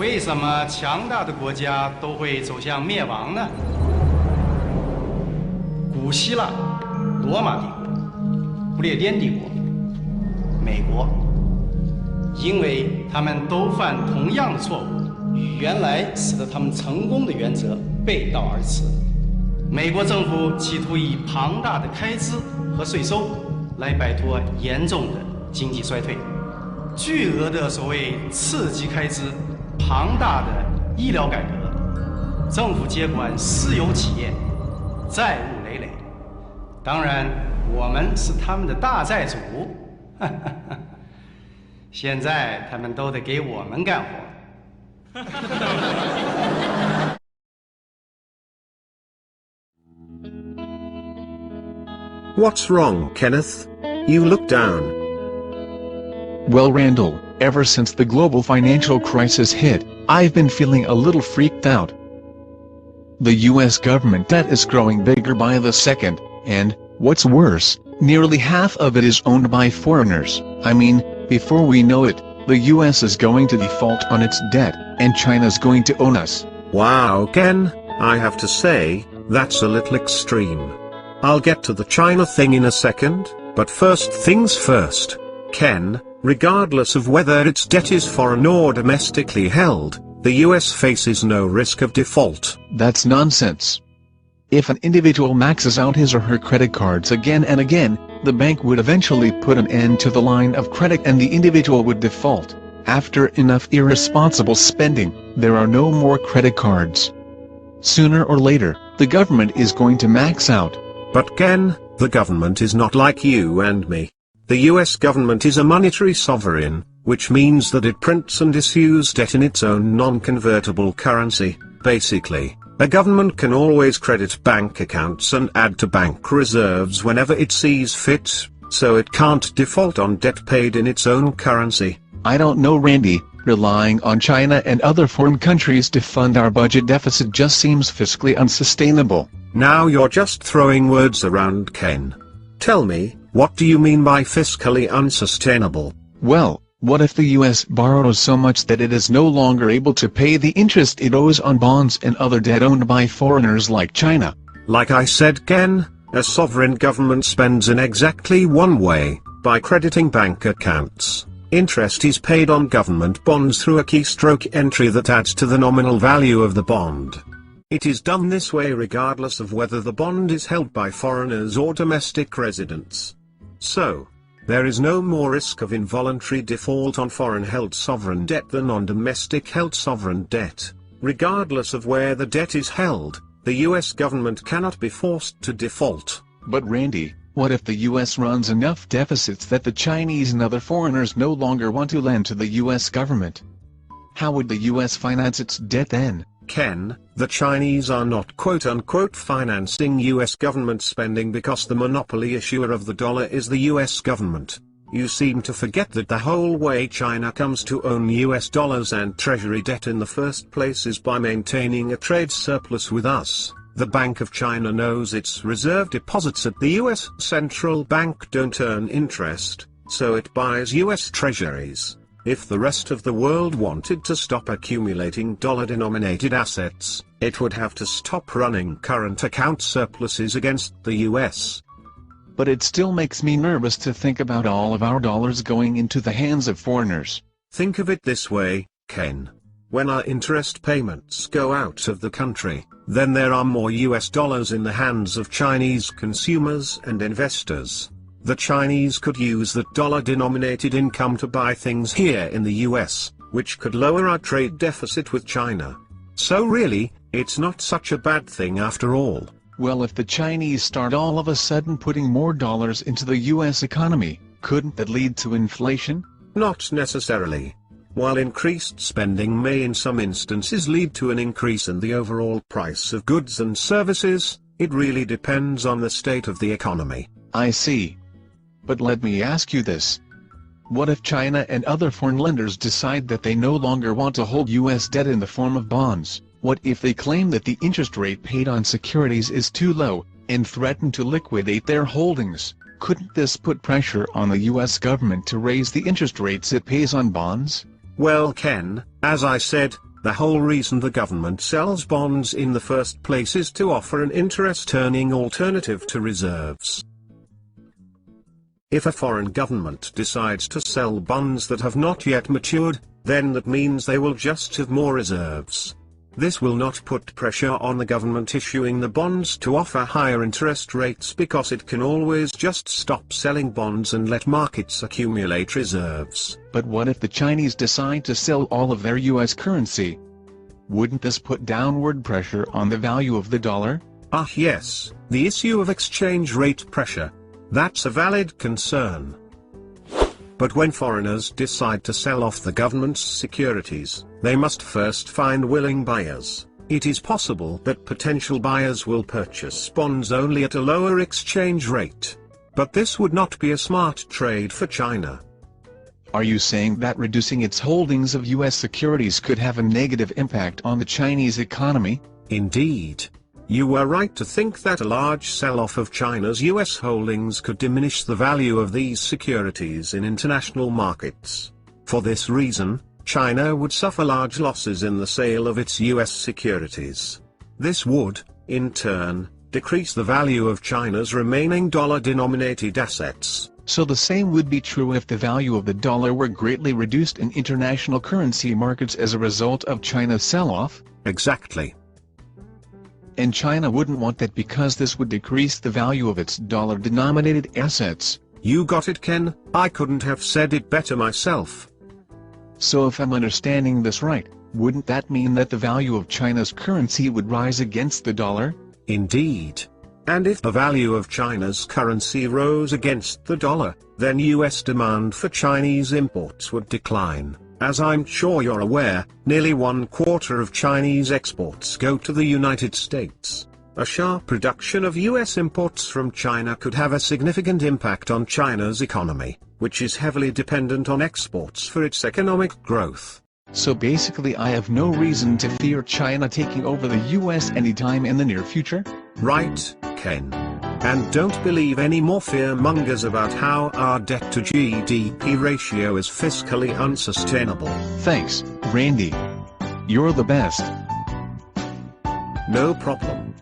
为什么强大的国家都会走向灭亡呢？古希腊、罗马帝国、不列颠帝国、美国，因为他们都犯同样的错误，与原来使得他们成功的原则背道而驰。美国政府企图以庞大的开支和税收来摆脱严重的经济衰退，巨额的所谓刺激开支，庞大的医疗改革，政府接管私有企业，债务累累。当然，我们是他们的大债主。现在他们都得给我们干活。What's wrong, Kenneth? You look down. Well, Randall, ever since the global financial crisis hit, I've been feeling a little freaked out. The US government debt is growing bigger by the second, and, what's worse, nearly half of it is owned by foreigners. I mean, before we know it, the US is going to default on its debt, and China's going to own us. Wow, Ken, I have to say, that's a little extreme. I'll get to the China thing in a second, but first things first. Ken, regardless of whether its debt is foreign or domestically held, the US faces no risk of default. That's nonsense. If an individual maxes out his or her credit cards again and again, the bank would eventually put an end to the line of credit and the individual would default. After enough irresponsible spending, there are no more credit cards. Sooner or later, the government is going to max out. But Ken, the government is not like you and me. The US government is a monetary sovereign, which means that it prints and issues debt in its own non-convertible currency. Basically, a government can always credit bank accounts and add to bank reserves whenever it sees fit, so it can't default on debt paid in its own currency. I don't know, Randy. Relying on China and other foreign countries to fund our budget deficit just seems fiscally unsustainable. Now you're just throwing words around, Ken. Tell me, what do you mean by fiscally unsustainable? Well, what if the US borrows so much that it is no longer able to pay the interest it owes on bonds and other debt owned by foreigners like China? Like I said, Ken, a sovereign government spends in exactly one way, by crediting bank accounts. Interest is paid on government bonds through a keystroke entry that adds to the nominal value of the bond. It is done this way regardless of whether the bond is held by foreigners or domestic residents. So, there is no more risk of involuntary default on foreign-held sovereign debt than on domestic-held sovereign debt. Regardless of where the debt is held, the US government cannot be forced to default. But Randy, what if the US runs enough deficits that the Chinese and other foreigners no longer want to lend to the US government? How would the US finance its debt then? Ken, the Chinese are not quote-unquote financing US government spending because the monopoly issuer of the dollar is the US government. You seem to forget that the whole way China comes to own US dollars and treasury debt in the first place is by maintaining a trade surplus with us. The Bank of China knows its reserve deposits at the US central bank don't earn interest, so it buys US treasuries. If the rest of the world wanted to stop accumulating dollar-denominated assets, it would have to stop running current account surpluses against the US. But it still makes me nervous to think about all of our dollars going into the hands of foreigners. Think of it this way, Ken. When our interest payments go out of the country, then there are more US dollars in the hands of Chinese consumers and investors. The Chinese could use that dollar-denominated income to buy things here in the US, which could lower our trade deficit with China. So really, it's not such a bad thing after all. Well, if the Chinese start all of a sudden putting more dollars into the US economy, couldn't that lead to inflation? Not necessarily. While increased spending may in some instances lead to an increase in the overall price of goods and services, it really depends on the state of the economy. I see. But let me ask you this. What if China and other foreign lenders decide that they no longer want to hold US debt in the form of bonds? What if they claim that the interest rate paid on securities is too low, and threaten to liquidate their holdings? Couldn't this put pressure on the US government to raise the interest rates it pays on bonds? Well, Ken, as I said, The whole reason the government sells bonds in the first place is to offer an interest-earning alternative to reserves. If a foreign government decides to sell bonds that have not yet matured, then that means they will just have more reserves. This will not put pressure on the government issuing the bonds to offer higher interest rates because it can always just stop selling bonds and let markets accumulate reserves. But what if the Chinese decide to sell all of their US currency? Wouldn't this put downward pressure on the value of the dollar? Ah yes, the issue of exchange rate pressure. That's a valid concern. But when foreigners decide to sell off the government's securities, they must first find willing buyers. It is possible that potential buyers will purchase bonds only at a lower exchange rate. But this would not be a smart trade for China. Are you saying that reducing its holdings of US securities could have a negative impact on the Chinese economy? Indeed. You were right to think that a large sell-off of China's US holdings could diminish the value of these securities in international markets. For this reason, China would suffer large losses in the sale of its US securities. This would, in turn, decrease the value of China's remaining dollar-denominated assets. So the same would be true if the value of the dollar were greatly reduced in international currency markets as a result of China's sell-off? Exactly. And China wouldn't want that because this would decrease the value of its dollar-denominated assets. You got it, Ken. I couldn't have said it better myself. So if I'm understanding this right, wouldn't that mean that the value of China's currency would rise against the dollar? Indeed. And if the value of China's currency rose against the dollar, then US demand for Chinese imports would decline. As I'm sure you're aware, nearly 1/4 of Chinese exports go to the United States. A sharp reduction of US imports from China could have a significant impact on China's economy, which is heavily dependent on exports for its economic growth. So basically I have no reason to fear China taking over the US anytime in the near future? Right, Ken. And don't believe any more fear-mongers about how our debt-to-GDP ratio is fiscally unsustainable. Thanks, Randy. You're the best. No problem.